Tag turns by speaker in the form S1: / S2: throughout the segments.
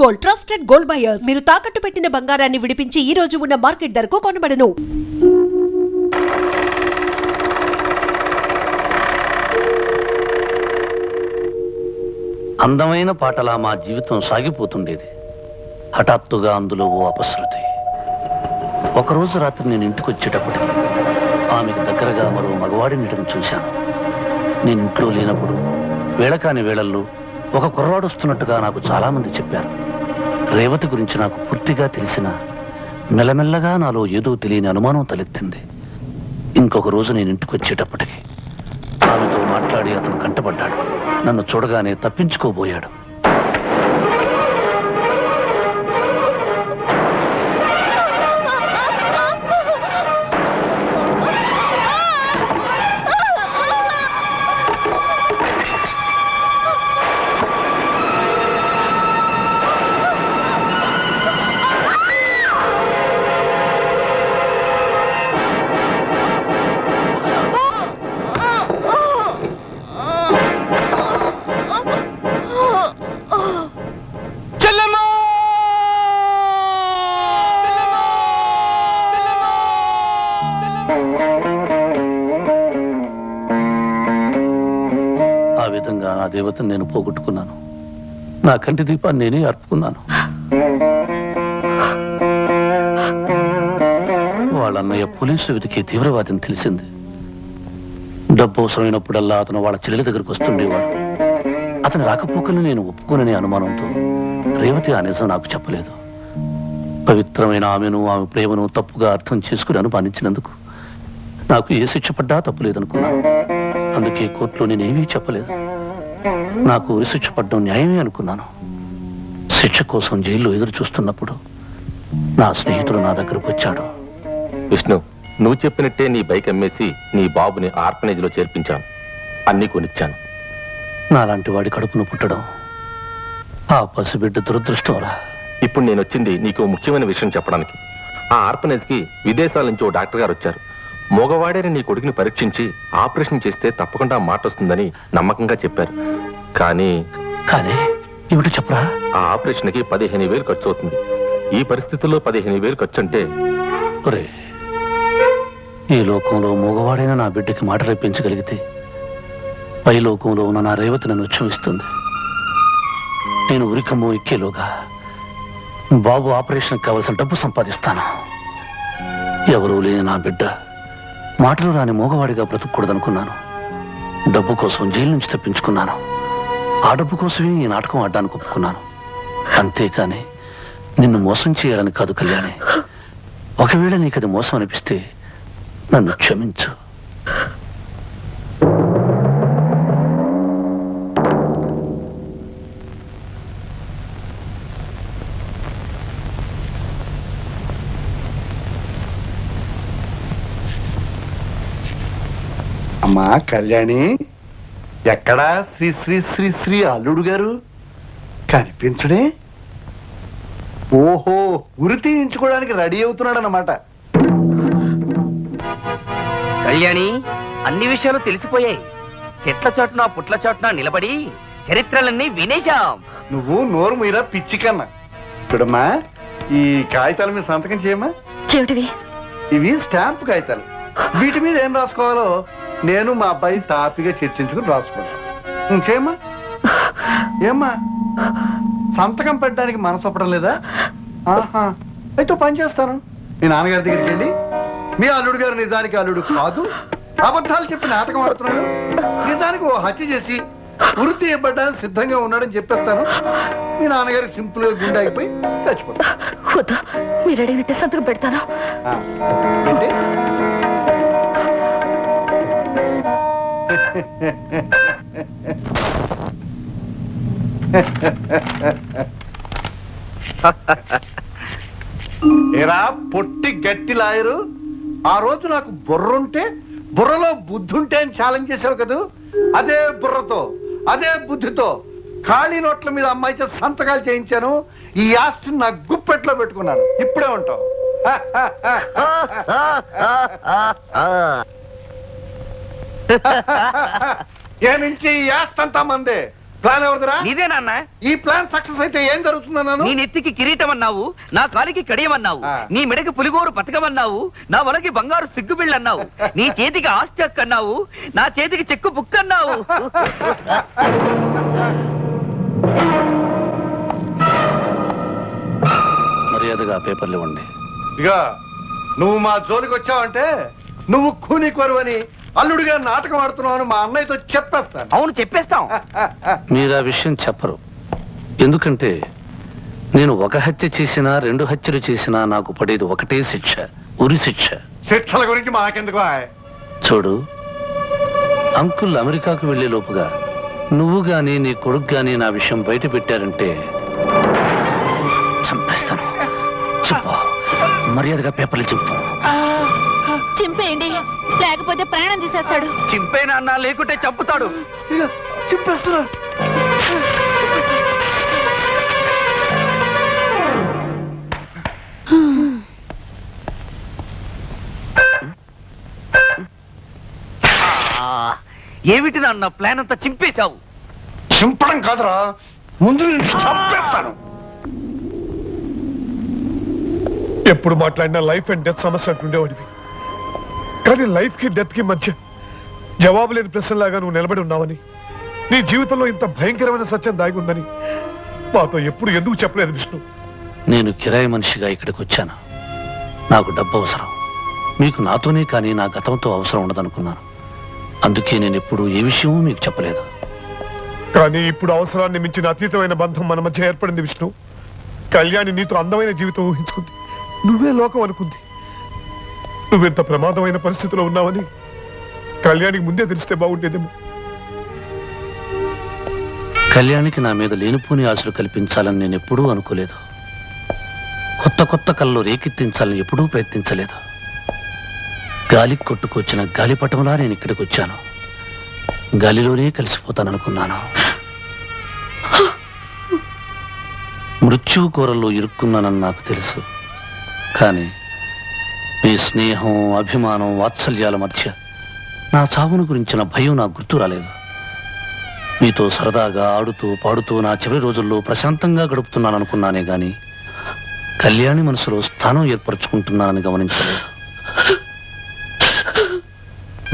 S1: Gold, trusted gold buyers. మీరు తాకట్టు పెట్టిన బంగారాన్ని విడిపించి ఈ రోజు ఉన్న మార్కెట్ ధరకు కొనబడను.
S2: అందమైన పాటలా మా జీవితం సాగిపోతుండేది. హఠాత్తుగా అందులో ఓ అపశృతి. ఒకరోజు రాత్రి నేను ఇంటికి వచ్చేటప్పటికి ఆమెకు దగ్గరగా మరో మగవాడిని చూశాను. నేను ఇంట్లో లేనప్పుడు వేళకాని వేళల్లో ఒక కుర్రాడు వస్తున్నట్టుగా నాకు చాలామంది చెప్పారు. రేవతి గురించి నాకు పూర్తిగా తెలిసిన మెల్లమెల్లగా నాలో ఏదో తెలియని అనుమానం తలెత్తింది. ఇంకొక రోజు నేను ఇంటికి వచ్చేటప్పటికి ఆమెతో మాట్లాడి అతను కంటపడ్డాడు. నన్ను చూడగానే తప్పించుకోబోయాడు. ఆ విధంగా నా దేవతను నేను పోగొట్టుకున్నాను. నా కంటి దీపాన్ని నేనే అర్పుకున్నాను. వాళ్ళన్నయ్య పోలీసు వెతికే తీవ్రవాదిని తెలిసింది. డబ్బు అవసరమైనప్పుడల్లా అతను వాళ్ళ చెల్లెల దగ్గరకు వస్తుండేవాడు. అతని రాకపోకల్ని నేను ఒప్పుకోననే అనుమానంతో రేవతి ఆ నిజం నాకు చెప్పలేదు. పవిత్రమైన ఆమెను, ఆమె ప్రేమను తప్పుగా అర్థం చేసుకుని అనుమానించినందుకు నాకు ఏ శిక్ష పడ్డా తప్పులేదనుకున్నాను. అందుకే కోర్టులో నేనేమీ చెప్పలేదు. నాకు ఉరిశిక్ష పడ్డం న్యాయమే అనుకున్నాను. శిక్ష కోసం జైల్లో ఎదురు చూస్తున్నప్పుడు నా స్నేహితుడు నా దగ్గరకు వచ్చాడు.
S3: విష్ణు, నువ్వు చెప్పినట్టే నీ బైక్ అమ్మేసి నీ బాబుని ఆర్ఫనేజ్ లో చేర్పించాను. అన్నీ కొనిచ్చాను.
S2: నాలాంటి వాడి కడుపున పుట్టడం ఆ పసిబిడ్డ దురదృష్టంరా.
S3: ఇప్పుడు నేను వచ్చింది నీకు ముఖ్యమైన విషయం చెప్పడానికి. ఆ ఆర్ఫనేజ్ కి విదేశాల నుంచి ఓ డాక్టర్ గారు వచ్చారు. మగవాడేని నీ కొడుకుని పరీక్షించి ఆపరేషన్ చేస్తే తప్పకుండా మాట వస్తుందని నమ్మకంగా చెప్పారు. కానీ
S2: ఏమిటి చెప్పరా?
S3: ఆ ఆపరేషన్ కి 15,000 ఖర్చు అవుతుంది. ఈ పరిస్థితుల్లో 15,000 ఖర్చు అంటే
S2: ఈ లోకంలో మగవాడైనా నా బిడ్డకి మాట రేపించగలిగితే పై లోకంలో ఉన్న నా రేవతి నన్ను క్షమిస్తుంది. నేను ఉరికమ్మో ఎక్కేలోగా బాబు ఆపరేషన్ కావలసిన డబ్బు సంపాదిస్తాను. ఎవరూ లేని నా బిడ్డ మాటలు రాని మోగవాడిగా బ్రతుకూడదనుకున్నాను. డబ్బు కోసం జైలు నుంచి తప్పించుకున్నాను. ఆ డబ్బు కోసమే ఈ నాటకం ఆడడానికి ఒప్పుకున్నాను. అంతేకాని నిన్ను మోసం చేయాలని కాదు కళ్యాణి. ఒకవేళ నీకది మోసం అనిపిస్తే నన్ను క్షమించు.
S4: అమ్మా కళ్యాణి, ఎక్కడా శ్రీ శ్రీ శ్రీ శ్రీ అల్లుడు గారు కనిపించడే? ఓహో, ఉరి తీయించుకోవడానికి రెడీ అవుతున్నాడు అన్నమాట.
S5: కళ్యాణి, అన్ని విషయాలు తెలిసిపోయాయి. చెట్ల చాటున పుట్ల చాటున నిలబడి చరిత్రలన్నీ వినేశాం.
S4: నువ్వు నోరు మీరా పిచ్చి కన్నా. చూడమ్మా, ఈ కాగితాల మీద సంతకం చేయమ్మా.
S6: చెవిటివి
S4: ఇవి స్టాంప్ కాగితాలు. వీటి మీద ఏం రాసుకోవాలో నేను మా అబ్బాయి తాపిగా చర్చించుకుని రాసుకుంటాను. చేయమ్మా. ఏమ్మా, సంతకం పెట్టడానికి మనసు ఒప్పడం లేదా? ఆహా, అయితే పని చేస్తాను. మీ నాన్నగారి దగ్గరికి వెళ్ళి మీ అల్లుడు గారు నిజానికి అల్లుడు కాదు, అబద్ధాలు చెప్పి నాటకం ఆడుతున్నాడు, నిజానికి ఓ హత్య చేసి ఉరి తీయబడ్డానికి సిద్ధంగా ఉన్నాడని చెప్పేస్తాను. మీ నాన్నగారికి సింపుల్ గా గుండె ఆగిపోయి చచ్చిపోతాను.
S6: మీరు అడిగినట్టే సంతకం పెడతాను.
S4: ఏంటి? ఏరా పొట్టి గట్టి లాయరు, ఆ రోజు నాకు బుర్రుంటే బుర్రలో బుద్ధుంటే అని ఛాలెంజ్ చేసావు కదా. అదే బుర్రతో అదే బుద్ధితో ఖాళీ నోట్ల మీద అమ్మాయి చేత సంతకాలు చేయించాను. ఈ ఆస్తిని నా గుప్పెట్లో పెట్టుకున్నాను. ఇప్పుడే ఉంటావు. ఏమించి ఈ ఆస్తి అంతా మందే. ప్లాన్ ఎవరిదిరా?
S5: నీదే నాన్న.
S4: ఈ ప్లాన్ సక్సెస్ అయితే ఏం జరుగుతుందన్నాను?
S5: నీ నెత్తికి కిరీటం అన్నావు, నా కాలికి కడియమన్నావు,
S4: ఆ.
S5: నీ మెడకి పులిగోరు పథకమన్నావు, నా వలకి బంగారు సిగ్గుబిళ్ళు అన్నావు, నీ చేతికి ఆస్తి హక్కు అన్నావు, నా చేతికి చెక్కు బుక్ అన్నావు.
S2: మర్యాదగా పేపర్లు ఇవ్వండి.
S4: ఇక నువ్వు మా జోలికి వచ్చావంటే నువ్వు కూని కొరువని అల్లుడిగా నాటకం ఆడుతున్నావు మా అన్నయ్యతో చెప్పేస్తాను.
S5: అవును, చెప్పేస్తాం.
S2: మీరు ఆ విషయం చెప్పరు. ఎందుకంటే నేను ఒక హత్య చేసినా 2 హత్యలు చేసినా నాకు పడేది ఒకటే శిక్ష, ఉరి శిక్ష.
S4: శిక్షల గురించి మాకెందుకు?
S2: చూడు, అంకుల్ అమెరికాకు వెళ్లే లోపుగా నువ్వు గాని నీ కొడుకు గాని నా విషయం బయట పెట్టారంటే చంపేస్తాను. చెప్పు, మర్యాదగా పేపర్లు చెప్పు.
S6: చింపేయండి, లేకపోతే ప్రాణం తీసేస్తాడు.
S5: చింపే నాన్న, లేకుంటే చంపుతాడు.
S4: చెప్పేస్తున్నా.
S5: ఏమిటి నాన్న ప్లాన్ అంతా చింపేశావు?
S4: చింపడం కాదురా, ముందు నేను చంపేస్తాను.
S7: ఎప్పుడు మాట్లాడినా లైఫ్ అండ్ డెత్ సమస్య అంటుండేవాడివి, కానీ లైఫ్ కి డెత్ కి మధ్య జవాబు లేని ప్రశ్నలాగా నువ్వు నిలబడి ఉన్నావని, నీ జీవితంలో ఇంత భయంకరమైన సత్యం దాగి ఉందని మాతో ఎప్పుడు ఎందుకు చెప్పలేదు విష్ణు?
S2: నేను కిరాయి మనిషిగా ఇక్కడికి వచ్చాను. నాకు డబ్బు అవసరం. మీకు నాతోనే కానీ నా గతంతో అవసరం ఉండదనుకున్నాను. అందుకే నేను ఎప్పుడు ఏ విషయమూ మీకు చెప్పలేదు.
S7: కానీ ఇప్పుడు అవసరాన్ని మించిన అతీతమైన బంధం మన మధ్య ఏర్పడింది విష్ణు. కళ్యాణి నీతో అందమైన జీవితం ఊహించుకుంది, నువ్వే లోకం అనుకుంది. నువ్వెంత ప్రమాదమైన పరిస్థితిలో ఉన్నావని కళ్యాణికి ముందే తెలిస్తే బాగుండేదేమో.
S2: కళ్యాణికి నా మీద లేనిపోని ఆశలు కల్పించాలని నేను ఎప్పుడూ అనుకోలేదు. కొత్త కొత్త కళ్ళు రేకెత్తించాలని ఎప్పుడూ ప్రయత్నించలేదు. గాలికి కొట్టుకొచ్చిన గాలిపటంలా నేను ఇక్కడికి వచ్చాను. గాలిలోనే కలిసిపోతాననుకున్నాను. మృత్యు కూరల్లో ఇరుక్కున్నానని నాకు తెలుసు. కానీ మీ స్నేహం, అభిమానం, వాత్సల్యాల మధ్య నా చావును గురించిన భయం నాకు గుర్తు రాలేదు. మీతో సరదాగా ఆడుతూ పాడుతూ నా చివరి రోజుల్లో ప్రశాంతంగా గడుపుతున్నాననుకున్నానే గాని కళ్యాణి మనసులో స్థానం ఏర్పరచుకుంటున్నానని గమనించలేదు.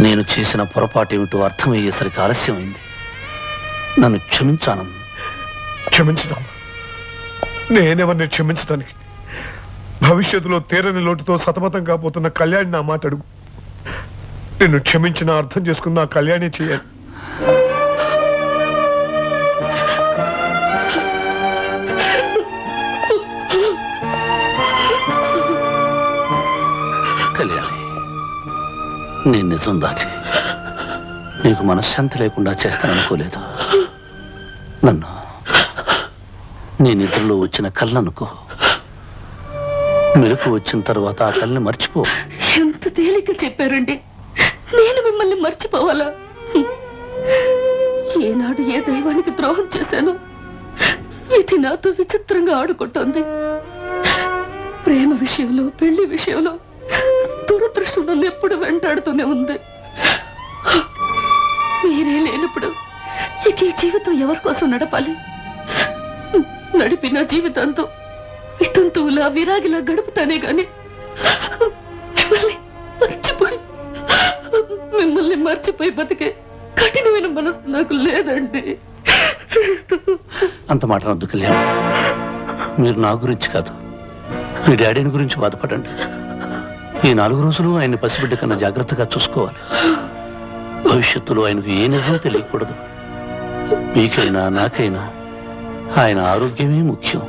S2: నేను చేసిన పొరపాటేమిటో అర్థమయ్యేసరికి ఆలస్యమైంది. నన్ను క్షమించాను.
S7: క్షమించడం? నేనెవరిని క్షమించడానికి? భవిష్యత్తులో తీరని లోటుతో సతమతం కాబోతున్న కళ్యాణి నా మాట అడుగు. నిన్ను క్షమించిన అర్థం చేసుకున్న కళ్యాణి చేయాలి.
S2: కళ్యాణి, నేను నిజం దాచి నీకు మనశ్శాంతి లేకుండా చేస్తాననుకోలేదు. నన్ను నీ నిద్రలో వచ్చిన కళ్ళనుకో. మెలకు వచ్చిన తర్వాత ఆ కళ్ళని మర్చిపో.
S6: ఎంత తేలిక చెప్పారండి. నేను మిమ్మల్ని మర్చిపోవాలా? ఏనాడు ఏ దైవానికి ద్రోహం చేశాను? విధి నాతో విచిత్రంగా ఆడుకుంటోంది. ప్రేమ విషయంలో, పెళ్లి విషయంలో దురదృష్టం నన్ను ఎప్పుడు వెంటాడుతూనే ఉంది. మీరే లేనప్పుడు ఇక ఈ జీవితం ఎవరి కోసం నడపాలి? నడిపిన జీవితంతో వితంతువులా విరాగిలా గడుపుతానే గాని మిమ్మల్ని మర్చిపోయి బతికే కఠినమైన మనసు నాకు లేదండి.
S2: అంత మాట వద్దు కళ్యాణి. మీరు నా గురించి కాదు, మీ డాడీని గురించి బాధపడండి. ఈ 4 రోజులు ఆయన్ని పసిబిడ్డ కన్నా జాగ్రత్తగా చూసుకోవాలి. భవిష్యత్తులో ఆయనకు ఏ నిజం తెలియకూడదు. మీకైనా నాకైనా ఆయన ఆరోగ్యమే ముఖ్యం.